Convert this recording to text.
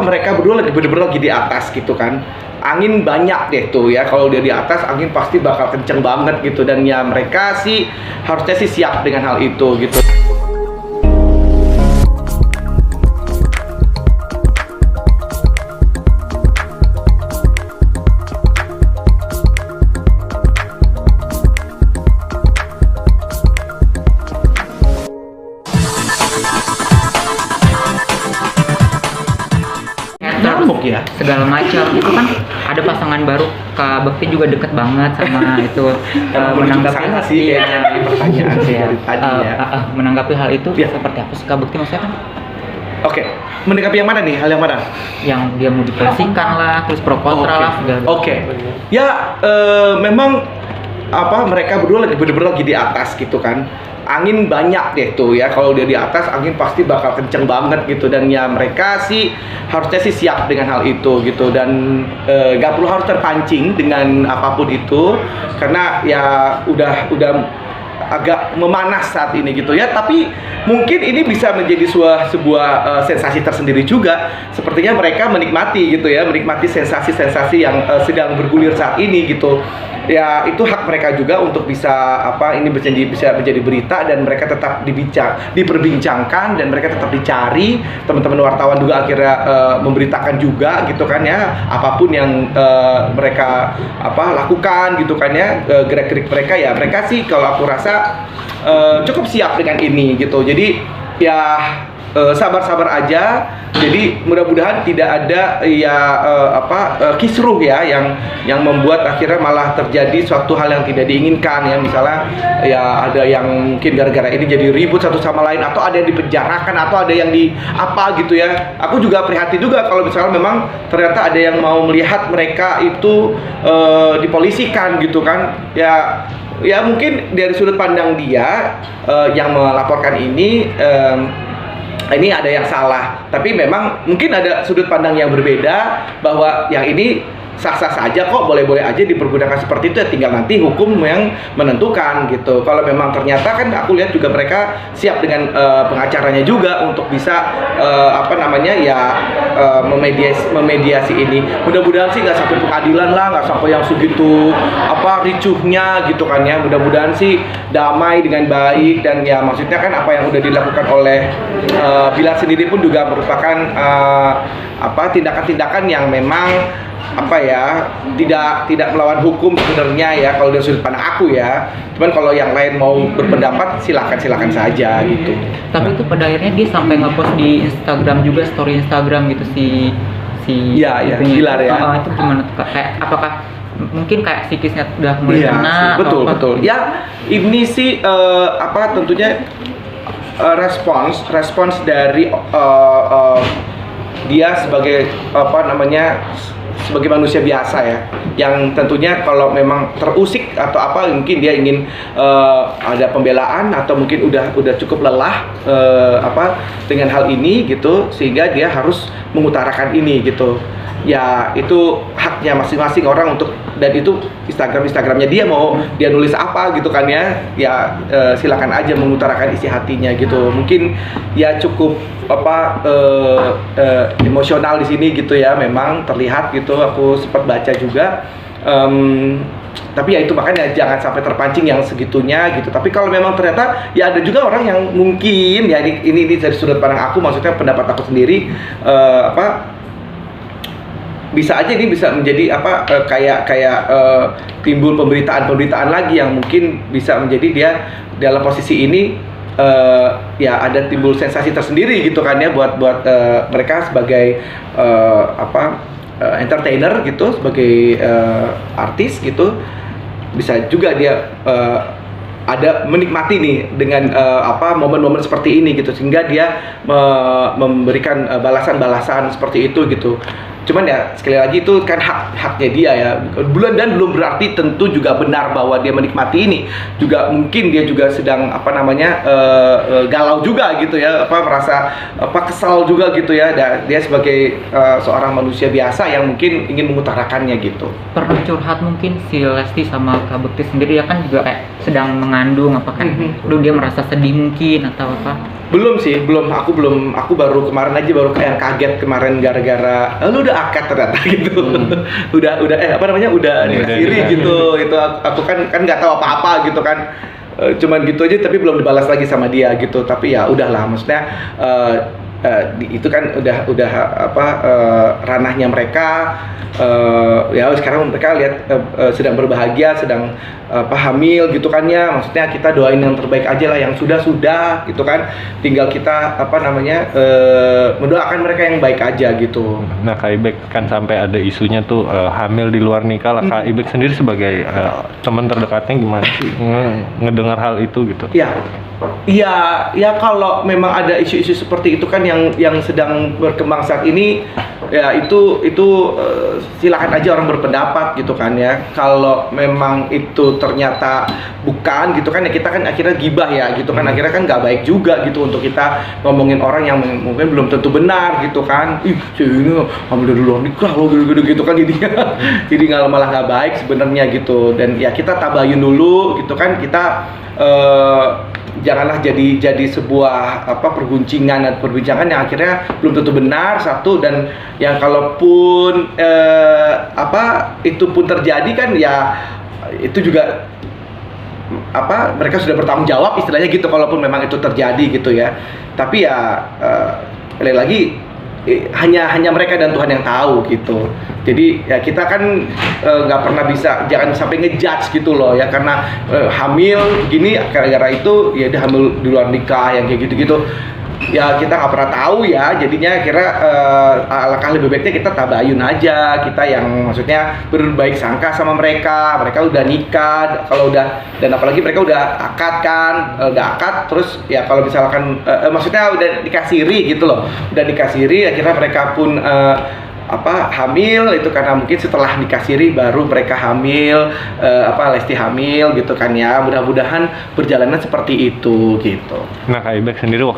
mereka berdua lagi bener-bener lagi di atas gitu kan. Angin banyak deh tuh ya, kalau dia di atas angin pasti bakal kenceng banget gitu, dan ya mereka sih harusnya sih siap dengan hal itu gitu. Ya, segala macam itu kan ada pasangan baru. Kak Bekti juga deket banget sama itu. Menanggapi sih ya, pertanyaan sih dari tadi ya. Menanggapi hal itu ya. Seperti apa sih Kak Bekti maksudnya kan? Oke, menanggapi yang mana nih? Hal yang mana? Yang dia mau dipolisikan lah, terus pro kontra lah segala. Oke. Ya memang mereka berdua lagi bener-bener lagi di atas gitu kan. Angin banyak deh tuh ya, kalau dia di atas angin pasti bakal kenceng banget gitu, dan ya mereka sih harusnya sih siap dengan hal itu gitu, dan gak perlu harus terpancing dengan apapun itu, karena ya udah agak memanas saat ini gitu ya. Tapi mungkin ini bisa menjadi sebuah sensasi tersendiri juga. Sepertinya mereka menikmati gitu ya, menikmati sensasi-sensasi yang sedang bergulir saat ini gitu. Ya itu hak mereka juga untuk bisa ini bisa menjadi berita, dan mereka tetap diperbincangkan, dan mereka tetap dicari. Teman-teman wartawan juga akhirnya memberitakan juga gitu kan ya, apapun yang mereka lakukan gitu kan ya, gerak-gerik mereka ya, mereka sih kalau aku rasa cukup siap dengan ini gitu. Jadi ya sabar-sabar aja. Jadi mudah-mudahan tidak ada kisruh ya yang membuat akhirnya malah terjadi suatu hal yang tidak diinginkan ya. Misalnya ya ada yang mungkin gara-gara ini jadi ribut satu sama lain, atau ada yang dipenjarakan, atau ada yang gitu ya. Aku juga prihatin juga kalau misalnya memang ternyata ada yang mau melihat mereka itu dipolisikan gitu kan. Ya mungkin dari sudut pandang dia yang melaporkan ini ada yang salah, tapi memang mungkin ada sudut pandang yang berbeda, bahwa yang ini sah-sah saja kok, boleh-boleh aja dipergunakan seperti itu ya, tinggal nanti hukum yang menentukan gitu. Kalau memang ternyata kan aku lihat juga mereka siap dengan pengacaranya juga untuk bisa memediasi ini. Mudah-mudahan sih nggak sampai pengadilan lah, nggak sampai yang segitu ricuhnya gitu kan ya. Mudah-mudahan sih damai dengan baik, dan ya maksudnya kan apa yang udah dilakukan oleh Bilar sendiri pun juga merupakan tindakan-tindakan yang memang tidak melawan hukum sebenarnya ya, kalau dari sudut pandang aku ya. Cuman kalau yang lain mau berpendapat silakan saja gitu. Tapi itu pada akhirnya dia sampai ngepost di Instagram juga, story Instagram gitu si Bilar ya. Itu gimana tuh Kak? Kayak apakah mungkin kayak psikisnya udah mulai kena? Betul. Ya ini sih tentunya respons dari dia sebagai sebagai manusia biasa ya, yang tentunya kalau memang terusik atau mungkin dia ingin ada pembelaan, atau mungkin udah cukup lelah dengan hal ini gitu, sehingga dia harus mengutarakan ini gitu. Ya itu haknya masing-masing orang untuk, dan itu Instagramnya dia, mau dia nulis apa gitu kan ya, silakan aja mengutarakan isi hatinya gitu. Mungkin ya cukup emosional di sini gitu ya, memang terlihat gitu, aku sempat baca juga. Tapi ya itu makanya jangan sampai terpancing yang segitunya gitu. Tapi kalau memang ternyata ya ada juga orang yang mungkin ya ini dari sudut pandang aku, maksudnya pendapat aku sendiri, bisa aja ini bisa menjadi timbul pemberitaan lagi yang mungkin bisa menjadi dia dalam posisi ini ya ada timbul sensasi tersendiri gitu kan ya, buat mereka sebagai entertainer gitu, sebagai artis gitu. Bisa juga dia ada menikmati nih dengan momen-momen seperti ini gitu, sehingga dia memberikan balasan-balasan seperti itu gitu. Cuman ya sekali lagi itu kan haknya dia ya. Dan belum berarti tentu juga benar bahwa dia menikmati ini. Juga mungkin dia juga sedang galau juga gitu ya, merasa kesal juga gitu ya. Dia sebagai seorang manusia biasa yang mungkin ingin mengutarakannya gitu. Pernah curhat mungkin si Lesti sama Kak Bekti sendiri ya kan juga kayak sedang mengandung apa kan? Aduh, dia merasa sedih mungkin atau apa? Belum sih, aku baru kemarin aja baru kayak kaget kemarin gara-gara lu udah akad ternyata gitu. Udah udah nikah siri gitu. Itu aku kan nggak tahu apa-apa gitu kan. Cuman gitu aja tapi belum dibalas lagi sama dia gitu. Tapi ya udahlah, maksudnya itu kan udah ranahnya mereka. Ya sekarang mereka lihat sedang berbahagia, sedang hamil gitu kan ya, maksudnya kita doain yang terbaik aja lah, yang sudah gitu kan, tinggal kita mendoakan mereka yang baik aja gitu. Nah, Kak Ibek kan sampai ada isunya tuh hamil di luar nikah lah. Kak Ibek sendiri sebagai teman terdekatnya gimana sih ngedengar hal itu gitu? Ya kalau memang ada isu-isu seperti itu kan yang sedang berkembang saat ini, ya itu silakan aja orang berpendapat gitu kan ya. Kalau memang itu ternyata bukan gitu kan ya, kita kan akhirnya gibah ya gitu kan, akhirnya kan nggak baik juga gitu untuk kita ngomongin orang yang mungkin belum tentu benar gitu kan. Ini hamil dari luar nikah loh gitu kan, jadinya jadi malah nggak baik sebenarnya gitu. Dan ya kita tabayun dulu gitu kan, kita janganlah jadi sebuah perbincangan yang akhirnya belum tentu benar satu, dan yang kalaupun itu pun terjadi kan ya itu juga mereka sudah bertanggung jawab istilahnya gitu kalaupun memang itu terjadi gitu ya. Tapi ya sekali lagi hanya mereka dan Tuhan yang tahu gitu. Jadi ya kita kan nggak pernah jangan sampai ngejudge gitu loh ya, karena hamil gini gara-gara itu ya dia hamil di luar nikah yang kayak gitu-gitu. Ya kita nggak pernah tahu ya, jadinya alangkah lebih baiknya kita tabayun aja, kita yang maksudnya berbaik sangka sama mereka udah nikah, kalau udah, dan apalagi mereka udah akad terus ya kalau misalkan maksudnya udah dikasiri gitu loh, udah dikasiri akhirnya mereka pun hamil itu karena mungkin setelah dikasiri baru mereka hamil, Lesti hamil gitu kan ya, mudah-mudahan berjalannya seperti itu gitu. Nah, Kak Ibek sendiri waktu